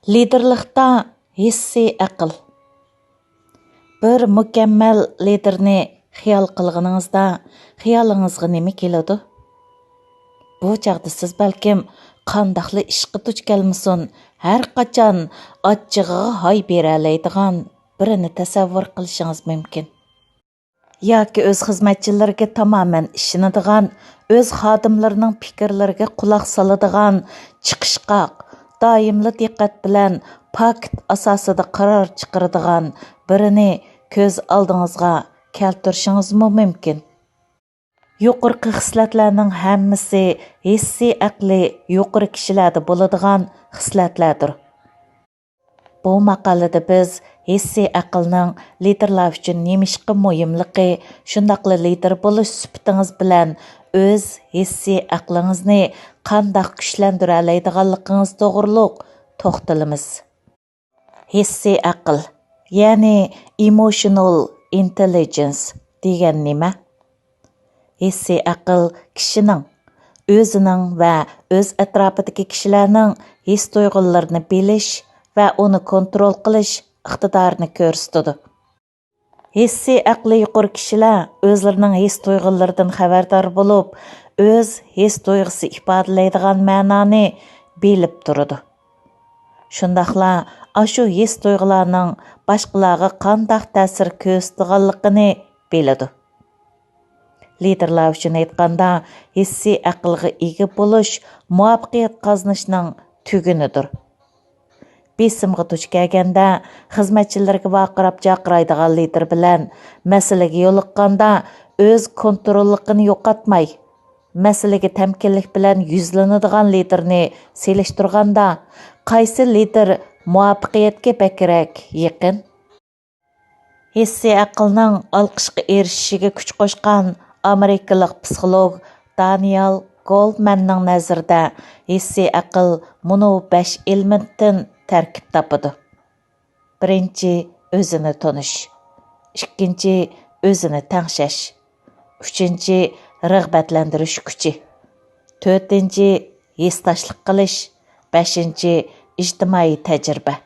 لېدىرلىقتا ھىسسىي ئەقىل. Bir mükemmel liderni xiyal qilganingizda xiyalingizga nima keladi? Bu chaqda siz balkim qandaqli ishqa duch kelmasin, har qachon achchig'iga hay beralaydigan birini tasavvur qilishingiz mumkin. Yoki o'z xizmatchilariga tamoman ishonadigan, o'z xodimlarining fikrlariga quloq soladigan, chiqishqoq, doimli diqqat bilan pakt asosida qaror chiqaradigan birini ko'z oldingizga keltirishingiz mumkin. Yuqorqi xislatlarning hammasi hissiy aqli yuqori kishilarda bo'ladigan xislatlardir. Bu maqolada biz hissiy aqlning liderlar uchun nemishqa muhimligi, shundaqla lider bo'lish sifatingiz bilan o'z hissiy aqlingizni qandoq kuchlantira oladiganligingiz to'g'riliq to'xtalamiz. Hissiy aql, ya'ni emotional intelligence degan nima? Hissiy aql kishining o'zining va o'z atrofidagi kishilarning his tuyg'ularini bilish va uni kontrol qilish iqtidorini ko'rsatadi. Hissiy aqli yuqori kishilar o'zlarining his tuyg'ularidan xabardor bo'lib, o'z his tuyg'usi ifodalaydigan ma'noni bilib turadi. Shundaqla ashu his tuyg'ularning boshqalarga qanday ta'sir ko'rsatganligini biladi. Liderlar uchun aytganda, hissiy aqlga ega bo'lish muvaffaqiyat qozonishning tugunidir. Besimga duch kelganda xizmatchilarga vaqirab chaqiradigan lider bilan masalaga yo'liqqanda o'z kontrolligini yo'qotmay, masalaga tamkinlik bilan yuzlanadigan liderni selishtirganda qaysi lider muvaffaqiyatga bakrak yaqin? Hissiy aqlning olqishga erishishiga kuch qo'shgan amerikalik psixolog Daniel Goldmanning nazarida hissiy aql bunu 5 elementdan tarkib topadi. Birinchi, o'zini tonish. Ikkinchi, o'zini tangshash. Uchinchi, rag'batlantirish kuchi. To'rtinchi, hesdoshlik qilish. Beshinchi, ijtimoiy tajriba.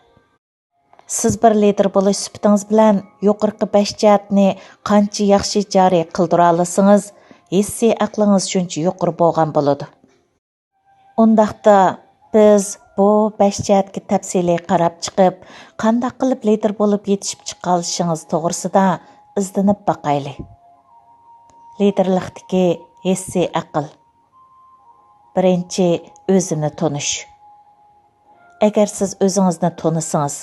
Siz bir lider bo'lish sifatingiz bilan yuqorqi 5 jihatni qancha yaxshi joriy qildira olasangiz, hissiy aqlingiz shuncha yuqori bo'lgan bo'ladi. Undaqda biz bu 5 jihatga tafsiliy qarab chiqib, qanday qilib lider bo'lib yetishib chiqa olishingiz to'g'risida izlanib baqayli. Liderlikdagi hissiy aql. Birinchi, o'zini tonish. Agar siz o'zingizni tonisangiz,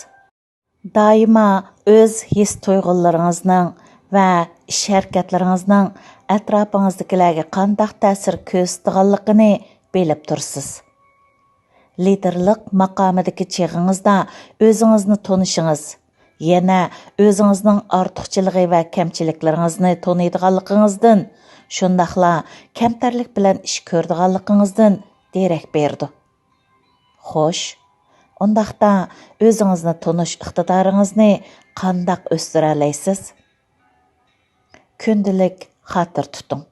doimo o'z his tuyg'ularingizning va ish harakatlaringizning atrofingizdagilarga qanday ta'sir ko'rsatganligini bilib tursiz. Liderlik maqomidagi chig'ingizda o'zingizni tonishingiz, yana o'zingizning ortiqchiligi va kamchiliklaringizni taniydiganligingizdan, shundaqla kamtarlik bilan ish ko'rdiganligingizdan derak berdi. Xo'sh, undaqda o'zingizni tonish iqtidoringizni qandoq o'stira olasiz? Kundalik xotir tuting.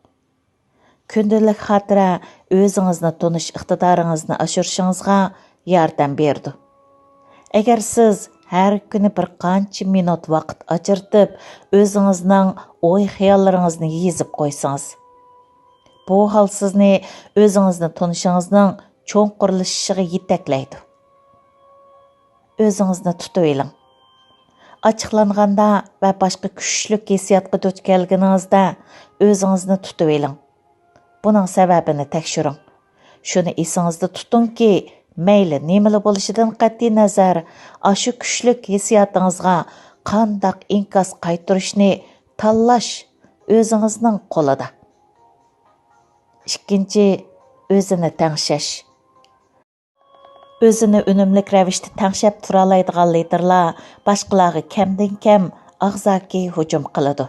Kundalik xotira o'zingizni tonish iqtidoringizni oshirishingizga yordam berdi. Agar siz har kuni bir qancha minut vaqt ajratib, o'zingizning o'y-xayollaringizni yozib qo'ysangiz, bu hol sizni o'zingizni tanishingizning cho'nqurlashishiga yetaklaydi. O'zingizni tutib oling. Ochiqlanganda va boshqa kuchli hissiyotga duch kelganingizda o'zingizni tutib oling. Buning sababini tekshiring. Shuni esingizda tutingki, mayli nimali bo'lishidan qat'iy nazar, ashu kuchli hissiyotingizga qandoq inkos qaytarishni tanlash o'zingizning qo'lida. Ikkinchi, o'zini tangshash. O'zini unumli ravishda tangshab tura oladigan liderlar boshqalarga kamdan-kam og'zaki hujum qiladi.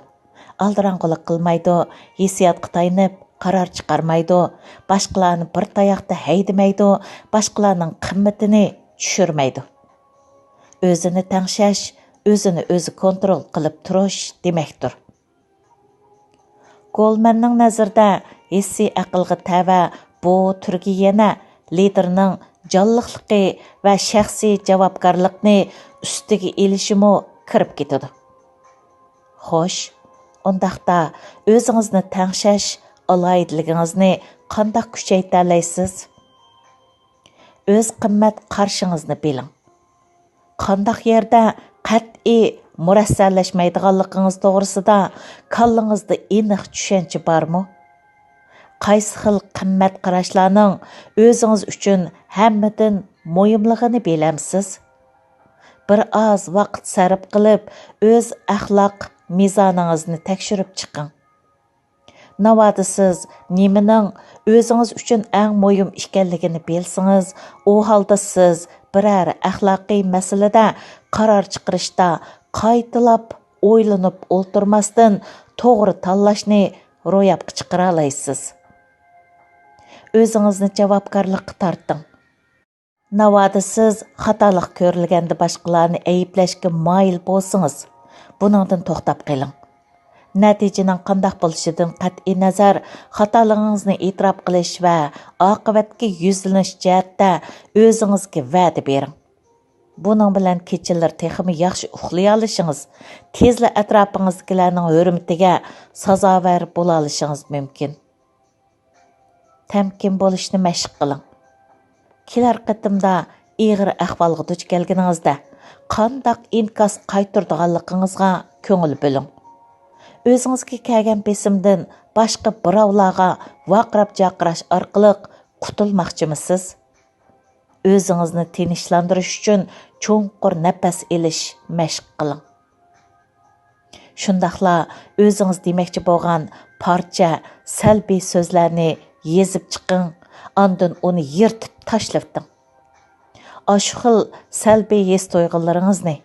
Aldirang'ulik qilmaydi, hissiyotga tayanib qaror chiqarmaydi, boshqalarni bir tayoqda haydamaydi, boshqalarning qimmatini tushirmaydi. O'zini tangshash, o'zini o'zi kontrol qilib turish demakdir. Goldmanning nazarida hissiy aqlga tava bu turga yana liderning canlılıqlıqı və şəxsi javobgarlıqni üstüge elişimi kirib ketidi. Xoş, ondaqda özünüzni təngşəş alayidligingizni qandaq kuchaytiralaysiz? Öz qimmat qarşıngizni biling. Qandaq yerda qat'iy murassallashmaydiganligingiz to'g'risida kallingizda aniq tushuncha bormi? Qaysi xil qimmat qarashlarning o'zingiz uchun hammadan muhimligini bilamsiz? Bir oz vaqt sarf qilib, o'z axloq mizoningizni tekshirib chiqing. Navoda siz nimaning o'zingiz uchun eng muhim ekanligini bilsangiz, u holda siz biror axloqiy masalada qaror chiqarishda qaytilab o'ylanib o'ltirmasdan to'g'ri tanlashni ro'yobga chiqara olasiz. O'zingizni javobgarlikqa torting. Navoda siz xatolik ko'rilganda boshqalarni ayblashga moyil bo'lsangiz, buningdan to'xtab qoling. Natijaning qanday bo'lishidan qat'iy nazar, xatolig'ingizni e'tirof qilish va oqibatga yuzlanish jihatda o'zingizga va'da bering. Buning bilan kechalar texmi yaxshi uxlay olishingiz, tezla atrofingizdagilarning hurmatiga sazovor bo'la olishingiz mumkin. Tamkin bo'lishni mashq qiling. Kelar qatimda ig'ir ahvolga duch kelganingizda qandaq inkos qaytirdiganligingizga ko'ngil bo'ling. O'zingizga kelgan besimdan boshqa birovlarga vaqrab jaqirash orqali qutulmoqchimisiz? O'zingizni tinchlantirish uchun cho'nqur nafas olish mashq qiling. Shundaqla o'zingiz demoqchi bo'lgan parcha salbiy so'zlarni yezib chiqing, ondan uni yirtib tashlating. Shu xil salbiy his tuyg'ularingizni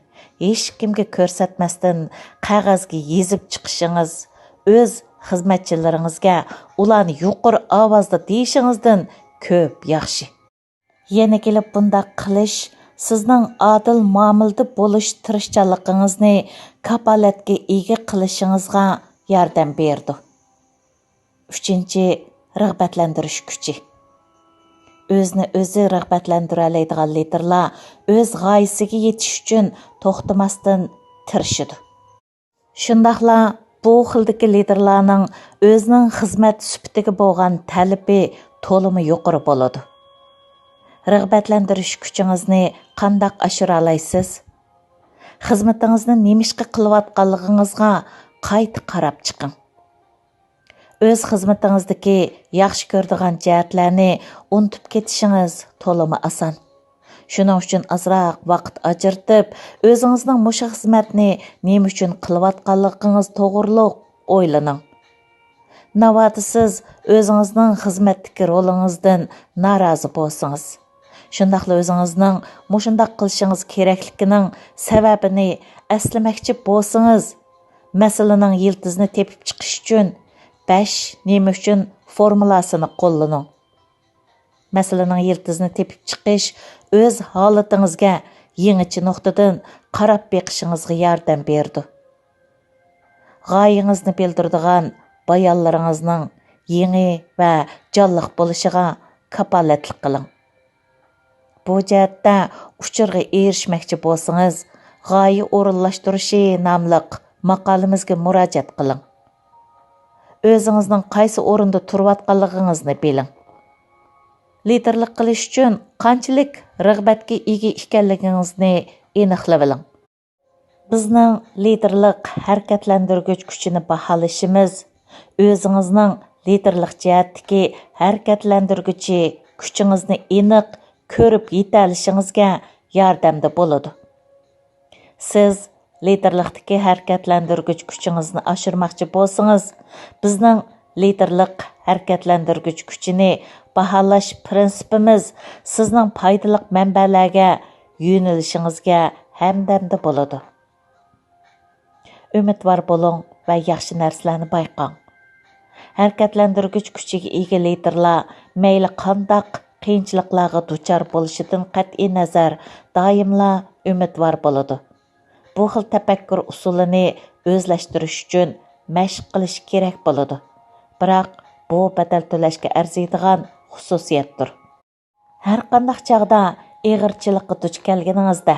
hech kimga ko'rsatmasdan qog'ozga yezib chiqishingiz o'z xizmatchilaringizga ularni yuqori ovozda deyishingizdan ko'p yaxshi. Yana kelib bundaq qilish sizning adil muomilada bo'lish tirishchanligingizni kapolatga ega qilishingizga yordam berdi. 3. Rag'batlantirish kuchi. O'zni o'zi rag'batlantira oladigan liderlar o'z g'oyasiga yetish uchun to'xtamasdan tirishadi. Shundaqla bu xildagi liderlarning o'zining xizmat sifatiga bo'lgan talabi to'limi yuqori bo'ladi. Rag'batlantirish kuchingizni qanday oshira olasiz? Xizmatingizni nemishqa qilayotganligingizga qayta qarab chiqing. O'z xizmatingizdagi yaxshi ko'radigan jihatlarni unutib ketishingiz to'limi oson. Shuning uchun azroq vaqt ajratib, o'zingizning mushu xizmatni nima uchun qilayotganligingiz to'g'riliq o'ylaning. Navoda siz o'zingizning xizmatdagi rolingizdan norozi bo'lsangiz, shundaqla o'zingizning mushundaq qilishingiz kerakligining sababini eslamoqchi bo'lsangiz, masalaning yiltizini tepib chiqish uchun 5 nima uchun formulasini qo'llaning. Masalaning yiltizini tepib chiqish o'z holatingizga yangicha nuqtadan qarab beqishingizga yordam berdi. G'oyangizni bildiradigan bayonlaringizning yangi va jonliq bo'lishiga kapolatlik qiling. Bu jihatda uchurga erishmoqchi bo'lsangiz, g'oya o'rinlashtirishi nomli maqolamizga murojaat qiling. O'zingizning qaysi o'rinda turayotganligingizni biling. Liderlik qilish uchun qanchalik rag'batga ega ekanligingizni aniqlab oling. Bizning liderlik harakatlantirgich kuchini baholashimiz o'zingizning liderlik jihatdagi harakatlantirguchi kuchingizni aniq ko'rib yeta olishingizga yordamda bo'ladi. Siz liderlikdagi harakatlantirgich kuchingizni oshirmoqchi bo'lsangiz, bizning liderlik harakatlantirgich kuchini baholash prinsipimiz sizning foydali manbalarga yo'nalishingizga hamdamda bo'ladi. Umidvor bo'ling va yaxshi narsalarni bayqang. Harakatlantirgich kuchiga ega liderlar mayli qandaq qiyinchiliklarga duchor bo'lishidan qat'iy nazar doimla umidvor bo'ladi. Bu xil tafakkur usulini o'zlashtirish uchun mashq qilish kerak bo'ladi. Biroq bu badal to'lashga arziydigan xususiyatdir. Hər qandaq çağda ağırçılıqqa duch kelganingizda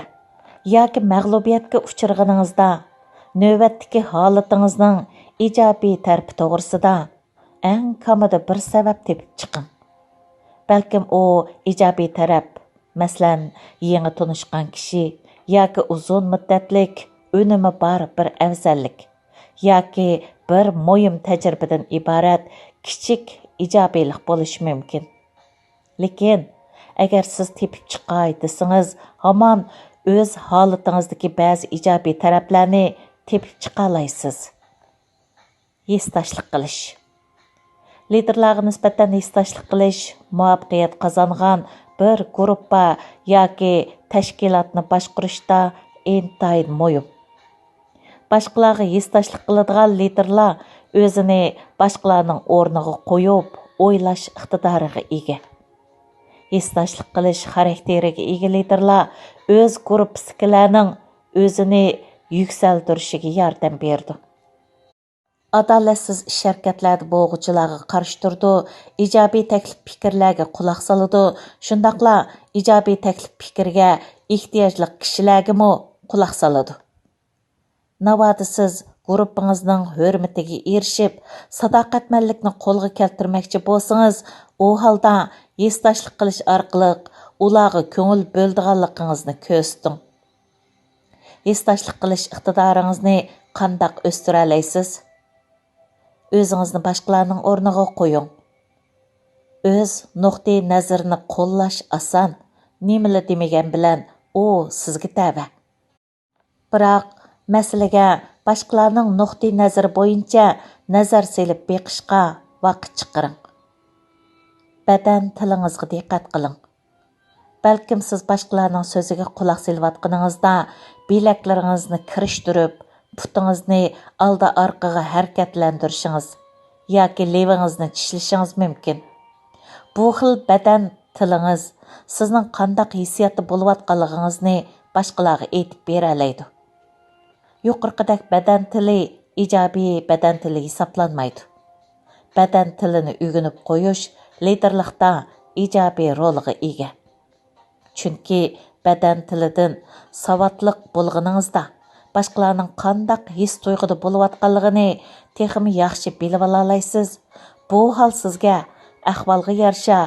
yoki mag'lubiyatga uchraganingizda navbatdagi holatingizning ijobiy tarafi to'g'risida eng kamida bir sabab tepib chiqing. Balkim u ijobiy taraf, masalan, yangi tanishgan kishi yoki uzun muddatlik unumi bor bir afzallik yoki bir muhim tajribadan iborat kichik ijobiylik bo'lishi mumkin. Lekin agar siz tepib chiqay desangiz, hamon o'z holatingizdagi ba'zi ijobiy taraflarni tepib chiqa olasiz. Hissdoshlik qilish. Liderlarga nisbatan hissdoshlik qilish muvaffaqiyat qozongan bir guruhga yoki tashkilotni boshqarishda intayin muhim. Boshqalarga hissdoshlik qiladigan liderlar o'zini boshqalarning o'rniga qo'yib, o'ylash iqtidoriga ega. Hissdoshlik qilish xarakteriga ega liderlar o'z guruhsidagilarning o'zini yuksaltirishiga yordam berdi. Adolatsiz ish harakatlarda bo'g'uvchilarga qarshi turdi, ijobiy taklif fikrlarga quloq soladi, shundaqla ijobiy taklif fikrga ehtiyojli kishilarga quloq soladi. Navoda siz guruhingizning hurmatiga erishib, sadoqatmanlikni qo'lga keltirmoqchi bo'lsangiz, u holda hissdoshlik qilish orqali ularga ko'ngil bo'ldiganligingizni ko'rsating. Hissdoshlik qilish iqtidoringizni qandoq o'stira olasiz? O'zingizni boshqalarning o'rniga qo'ying. O'z nuqtai nazarini qo'llash oson, nimalar demagan bilan u sizga tava. Biroq masalaga boshqalarning nuqtai nazari bo'yicha nazar selib beqishga vaqt chiqaring. Badan tilingizga diqqat qiling. Balkim siz boshqalarning so'ziga quloq solib bilaklaringizni kirishtirib, putingizni oldi orqaga harakatlantirishingiz yoki levingizni tishlashingiz mumkin. Bu xil badan tilingiz sizning qanday hissiyotda bo'layotganligingizni boshqalarga aytib bera oladi. Yuqorqidek badan tili ijobiy badan tili hisoblanmaydi. Badan tilini o'rganib qo'yish liderlikda ijobiy rolga ega. Chunki badan tilidan savodliq bo'lganingizda boshqalarning qanday his tuyg'uda bo'layotganligini texmi yaxshi bilib olasizlar. Bu hol sizga ahvolga yarasha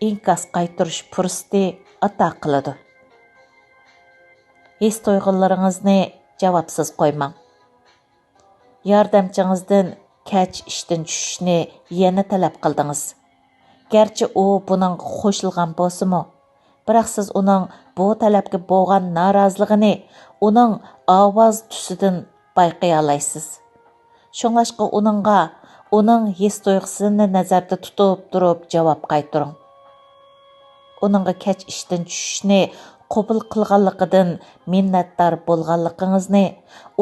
inkas qaytarish fursati ato qiladi. His tuyg'ularingizni javobsiz qo'ymang. Yordamchingizdan kech ishdan tushishni yana talab qildingiz. Garchi u buning qo'shilgan bo'lsa-mu, biroq siz uning bu talabga bo'lgan noroziligini uning ovoz tusidan bayqay olasiz. Shunlashqa uning his tuyg'usini nazarda tutib turib javob qaytaring. Uningga kech ishdan tushishni qabul qilganligidan minnatdor bo'lganligingizni,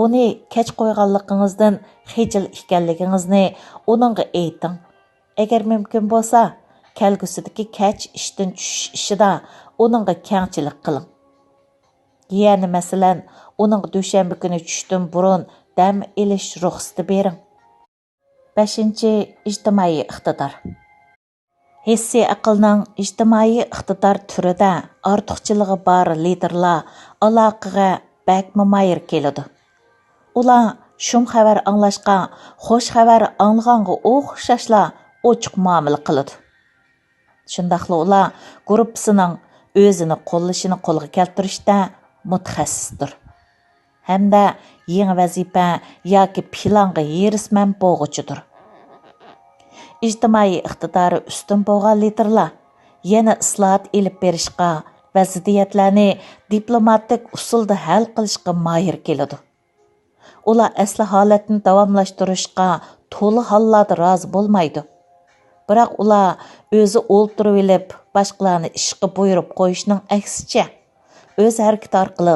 uni kech qo'yganligingizdan xijil ekanligingizni uningga ayting. Agar mumkin bo'lsa, kelgusidagi kech ishdan tushish ishida uningga kengchilik qiling. Yani masalan, uning dushanba kuni tushdan burun dam elish ruxsati bering. 5. İjtimoiy iqtidor. ھىسسىي ئەقىلنىڭ ئىجتىمائىي ئىقتىدار تۈرىدە ئارتۇقچىلىقى بار لىدېرلار ئالاقىغا بەكمۇ ماھىر كېلىدۇ. ئۇلار شۇم خەۋەر ئاڭلاشقا، خوش خەۋەر ئاڭلىغانغا ئوخشاشلا ئوچۇق مۇئامىلە قىلىدۇ. شۇنداقلا ئۇلار گۇرۇپپىسىنىڭ ئۆزىنى قوللىشىنى قولغا كەلتۈرۈشتە مۇتەخەسسىسدۇر. ھەمدە يېڭى ۋەزىپە yoki پىلانغا ھېرىسمەن بولغۇچىدۇر. İjtimoiy iqtidori ustun bo'lgan liderlar yana islohot elib berishga va ziddiyatlarni diplomatik usulda hal qilishga mahir keladi. Ular asli holatni davomlashtirishga to'liq hollarda rozi bo'lmaydi. Biroq ular o'zi o'ltirib olib, boshqalarni ishga buyurib qo'yishning aksicha o'z harakati orqali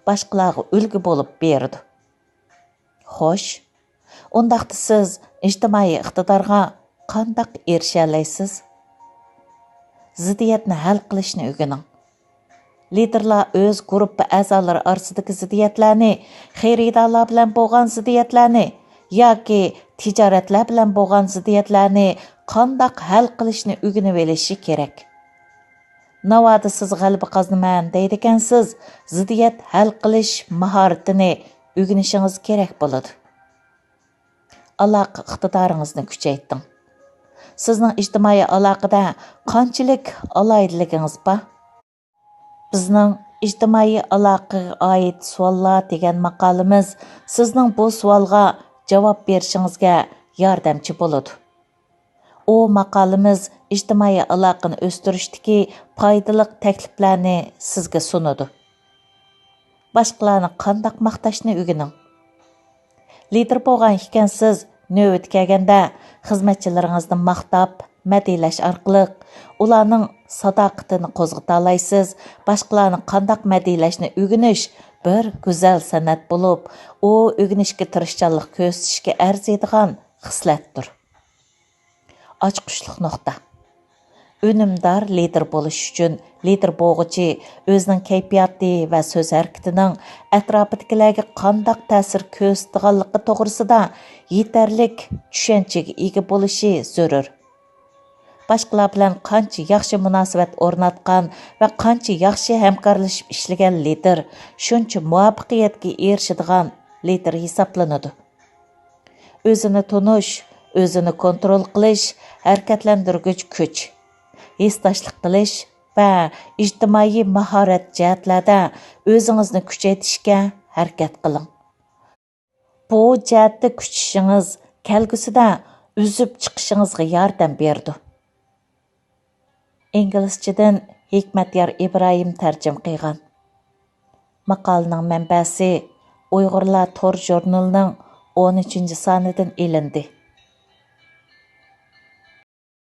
boshqalarga ulgu bo'lib berdi. Xo'sh, undaqda siz ijtimoiy iqtidorga qandaq erisha olasiz? Ziddiyatni hal qilishni o'rganing. Liderlar o'z guruhi a'zolari orasidagi ziddiyatlarni, xaridorlar bilan bo'lgan ziddiyatlarni yoki tijoratlar bilan bo'lgan ziddiyatlarni qandaq hal qilishni o'rganib olishi kerak. navoda siz g'alaba qozonman deydigansiz, ziddiyat hal qilish mahoratini o'rganishingiz kerak bo'ladi. Aloqa iqtidoringizni kuchaytiring. Sizning ijtimoiy aloqada qanchalik alohidaligingiz bor? Bizning ijtimoiy aloqaga oid savollar degan maqolamiz sizning bu savolga javob berishingizga yordamchi bo'ladi. O maqolamiz ijtimoiy aloqani o'stirishdagi foydali takliflarni sizga sunadi. Boshqalarni qanday maqtashni o'rganing. Lider bo'lgan ekansiz, navbat kelganda xizmatchilaringizni maqtab, madiylash orqali ularning sadoqatini qo'zg'ata olasiz. Boshqalarni qanday madiylashni o'rganish bir go'zal san'at bo'lib, u o'rganishga tirishchanlik ko'rsatishga arziydigan xislatdir. Ochqushliq nuqta. Önümdar lider bo'lish uchun lider bo'g'uchi o'zining kayfiyati va so'z harakatining atrofidagilarga qanday ta'sir ko'rsatganligi to'g'risida yetarlik tushunchaga ega bo'lishi zarur. Boshqalar bilan qancha yaxshi munosabat o'rnatgan va qancha yaxshi hamkorlashib ishlagan lider shuncha muvaffaqiyatga erishadigan lider hisoblanadi. O'zini tunish, o'zini kontrol qilish, harakatlantirgich kuch, hissdoshlik qilish va ijtimoiy mahorat jihatlarda o'zingizni kuchaytirishga harakat qiling. Bu jihatda kuchishingiz kelgusida uzib chiqishingizga yordam berdi. ئىنگلىسچىدىن ھېكمەتيار ئىبراھىم تەرجىمە قىلغان. ماقالىنىڭ مەنبەسى ئۇيغۇرلار تور ژورنىلىنىڭ 13 سانىدىن ئېلىندى.